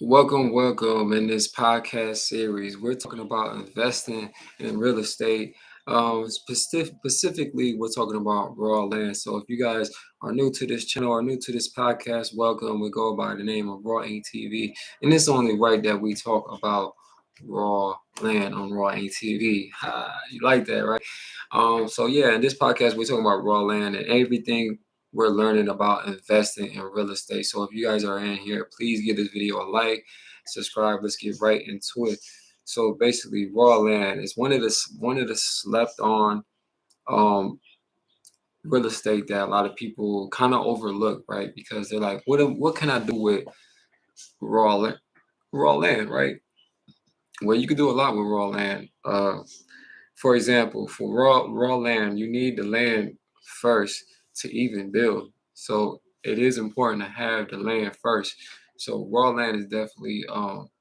Welcome. In this podcast series, we're talking about investing in real estate. Specifically, we're talking about raw land. So, if you guys are new to this channel or new to this podcast, welcome. We go by the name of Raw ATV, and it's only right that we talk about raw land on Raw ATV. You like that, right? So in this podcast, we're talking about raw land and everything we're learning about investing in real estate. So if you guys are in here, please give this video a like, subscribe. Let's get right into it. So basically, raw land is one of the slept on um, real estate that a lot of people kind of overlook, right? Because they're like, what can I do with raw land? Raw land, right? Well, you can do a lot with raw land. For example, for raw land, you need the land first to even build. So it is important to have the land first. So raw land is definitely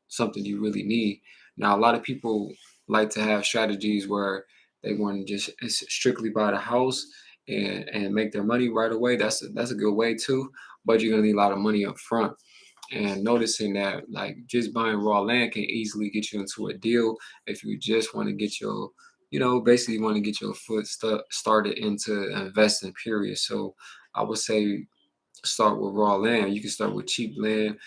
something you really need. Now, a lot of people like to have strategies where they want to just strictly buy the house and make their money right away. That's a good way too, but you're gonna need a lot of money up front. And noticing that like just buying raw land can easily get you into a deal if you just want to get your basically want to get your foot started into investing period. So I would say start with raw land. You can start with cheap land.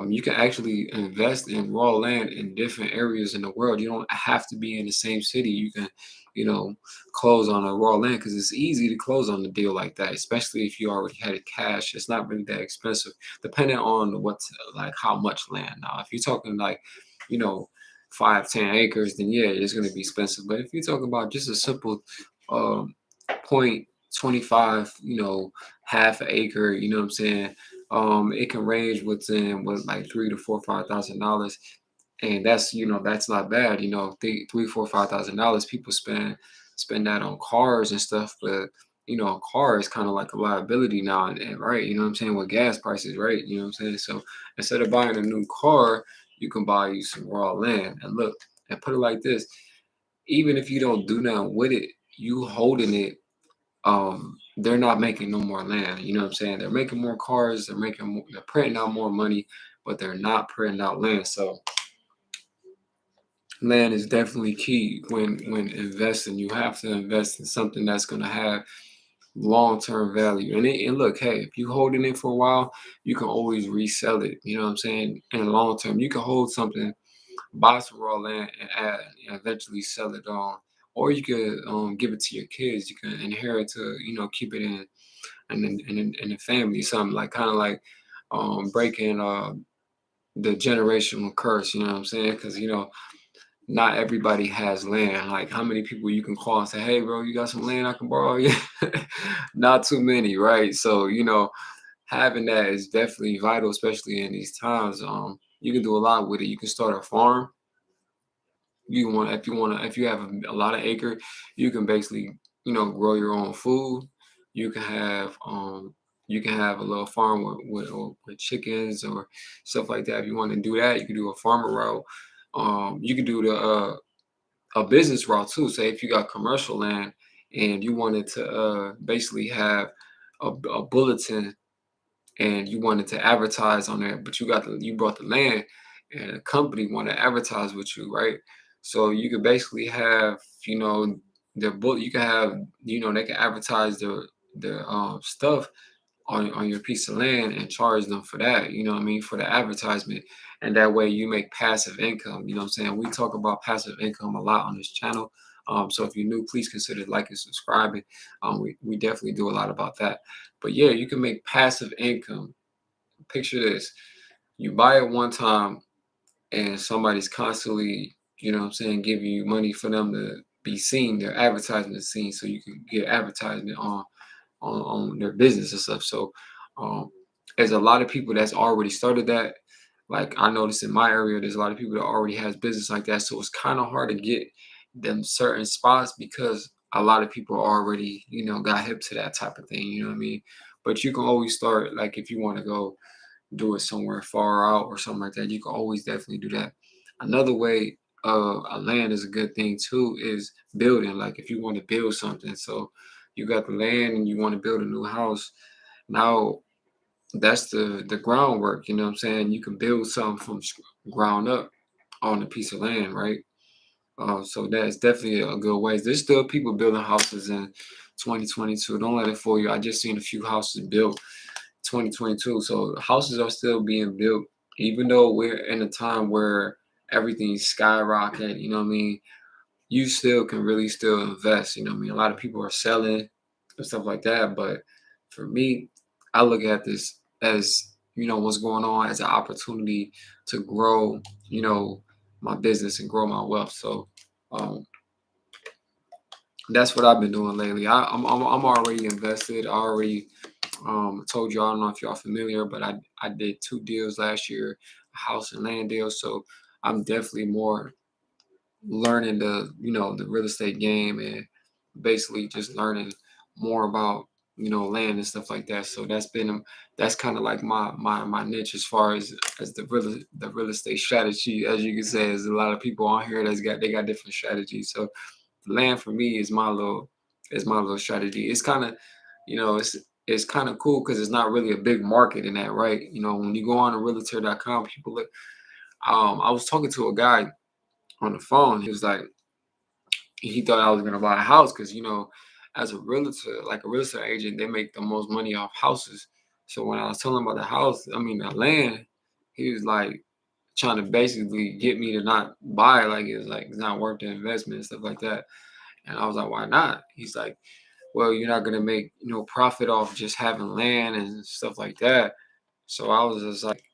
You can actually invest in raw land in different areas in the world. You don't have to be in the same city. You can, you know, close on a raw land because it's easy to close on a deal like that, especially if you already had it cash. It's not really that expensive, depending on like how much land. Now, if you're talking like, you know, 5, 10 acres, then yeah, it's going to be expensive. But if you're talking about just a simple um, 0.25, half an acre, you know what I'm saying? It can range within with like $3 to $4, $5,000, and that's not bad. $3, $4, $5,000 people spend that on cars and stuff, but a car is kind of like a liability now and right? You know what I'm saying? With gas prices, right? You know what I'm saying? So instead of buying a new car, you can buy you some raw land. And look, and put it like this: even if you don't do nothing with it, you holding it, they're not making no more land. You know what I'm saying? They're making more cars, they're printing out more money, but they're not printing out land. So land is definitely key when investing. You have to invest in something that's going to have long-term value. And look, hey, if you holding it for a while, you can always resell it. You know what I'm saying? In the long term, you can hold something, buy some raw land, and add and eventually sell it on. Or you could give it to your kids. You can inherit to keep it in the family, something like kind of like breaking the generational curse. You know what I'm saying? Because not everybody has land. Like how many people you can call and say, "Hey, bro, you got some land I can borrow?" Yeah, not too many, right? So having that is definitely vital, especially in these times. You can do a lot with it. You can start a farm. If you have a lot of acre, you can basically grow your own food. You can have a little farm with chickens or stuff like that. If you want to do that, you can do a farmer route. You can do the a business route too. Say if you got commercial land and you wanted to basically have a bulletin and you wanted to advertise on there, but you brought the land and a company want to advertise with you, right? So you could basically have, their book. You can have, they can advertise their stuff on your piece of land and charge them for that, you know what I mean, for the advertisement. And that way you make passive income. You know what I'm saying? We talk about passive income a lot on this channel. So if you're new, please consider liking and subscribing. We definitely do a lot about that. But yeah, you can make passive income. Picture this. You buy it one time and somebody's constantly, you know what I'm saying, giving you money for them to be seen, their advertisement seen, so you can get advertisement on their business and stuff. So there's a lot of people that's already started that. Like I noticed in my area, there's a lot of people that already has business like that. So it's kind of hard to get them certain spots because a lot of people already, got hip to that type of thing. You know what I mean? But you can always start, like if you want to go do it somewhere far out or something like that, you can always definitely do that. Another way a land is a good thing too is building. Like if you want to build something, so you got the land and you want to build a new house. Now that's the groundwork. You know what I'm saying? You can build something from ground up on a piece of land, right? So that's definitely a good way. There's still people building houses in 2022. Don't let it fool you. I just seen a few houses built 2022. So houses are still being built, even though we're in a time where everything's skyrocketing. You know what I mean? You still can really still invest. You know what I mean? A lot of people are selling and stuff like that. But for me, I look at this as, what's going on as an opportunity to grow, my business and grow my wealth. So um, that's what I've been doing lately. I'm already invested. I already told you, I don't know if y'all familiar, but I did 2 deals last year, a house and land deal. So I'm definitely more learning the real estate game, and basically just learning more about land and stuff like that. So that's kind of like my niche as far as the real estate strategy. As you can say, there's a lot of people on here they got different strategies. So the land for me is my little strategy. It's kind of it's kind of cool because it's not really a big market in that, right? When you go on to realtor.com, people look. I was talking to a guy on the phone. He was like, he thought I was gonna buy a house because as a realtor, like a real estate agent, they make the most money off houses. So when I was telling him about the house, I mean the land, he was like trying to basically get me to not buy it, like it's not worth the investment and stuff like that. And I was like, why not? He's like, well, you're not gonna make profit off just having land and stuff like that. So I was just like,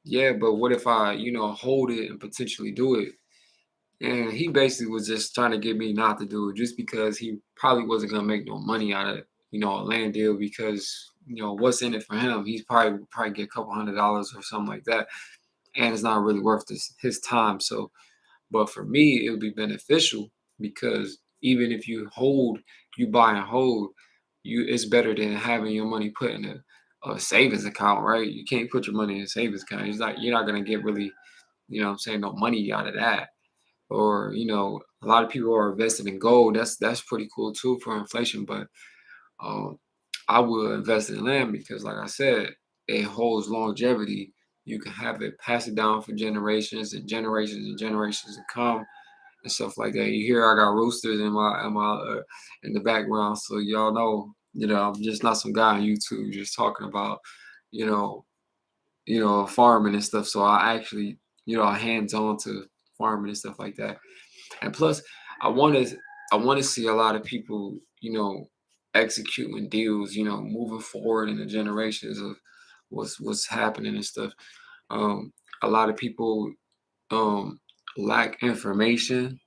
yeah, but what if I hold it and potentially do it? And he basically was just trying to get me not to do it just because he probably wasn't gonna make no money out of a land deal because what's in it for him? He's probably get a couple $100 or something like that, and it's not really worth his time. So, but for me, it would be beneficial because even if you buy and hold, it's better than having your money put in a savings account, right? You can't put your money in a savings account. It's like you're not gonna get really, what I'm saying, no money out of that. Or a lot of people are invested in gold. That's pretty cool too for inflation. But um, I would invest in land because, like I said, it holds longevity. You can have it, pass it down for generations and generations and generations to come and stuff like that. You hear I got roosters in the background, so y'all know I'm just not some guy on YouTube just talking about you know farming and stuff. So I actually hands on to farming and stuff like that. And plus, I want to I want to see a lot of people, executing deals, moving forward in the generations of what's happening and stuff. Um, a lot of people um lack information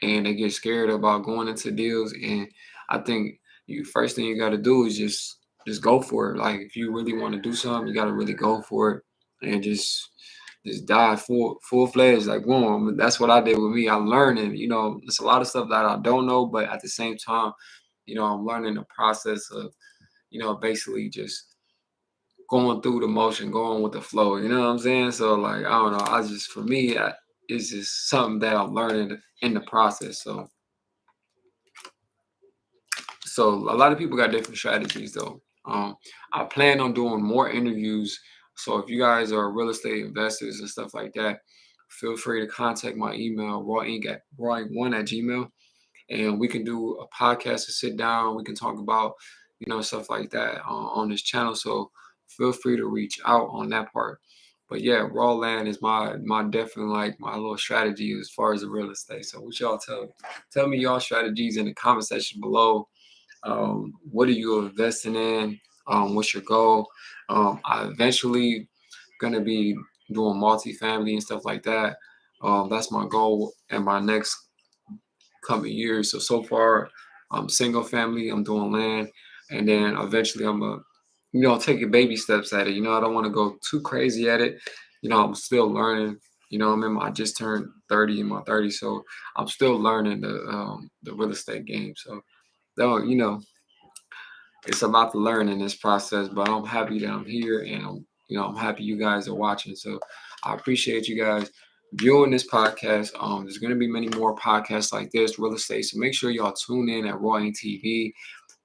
and they get scared about going into deals. And I think you first thing you got to do is just go for it. Like if you really want to do something, you got to really go for it and just dive full fledged, like boom. That's what I did with me. I'm learning. It's a lot of stuff that I don't know, but at the same time, I'm learning the process of basically just going through the motion, going with the flow. You know what I'm saying? So like I don't know. For me, it's just something that I'm learning in the process. So a lot of people got different strategies though. I plan on doing more interviews. So if you guys are real estate investors and stuff like that, feel free to contact my email, rawinc1@gmail, and we can do a podcast to sit down. We can talk about, stuff like that on this channel. So feel free to reach out on that part. But yeah, raw land is my definitely like my little strategy as far as the real estate. So what y'all tell me y'all strategies in the comment section below. What are you investing in? What's your goal? I eventually gonna be doing multifamily and stuff like that. That's my goal in my next coming years. So far, I'm single family. I'm doing land, and then eventually I'm a, taking baby steps at it. I don't want to go too crazy at it. I'm still learning. I just turned 30 in my 30s, so I'm still learning the real estate game. So, though, it's about to learn in this process, but I'm happy that I'm here and I'm happy you guys are watching. So I appreciate you guys viewing this podcast. There's gonna be many more podcasts like this, real estate. So make sure y'all tune in at Raw TV.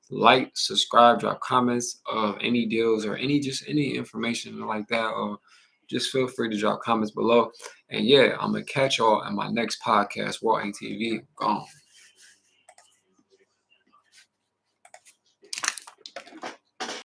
like, subscribe, drop comments of any deals or any information like that, or just feel free to drop comments below. And yeah, I'm gonna catch y'all in my next podcast. Raw ATV gone.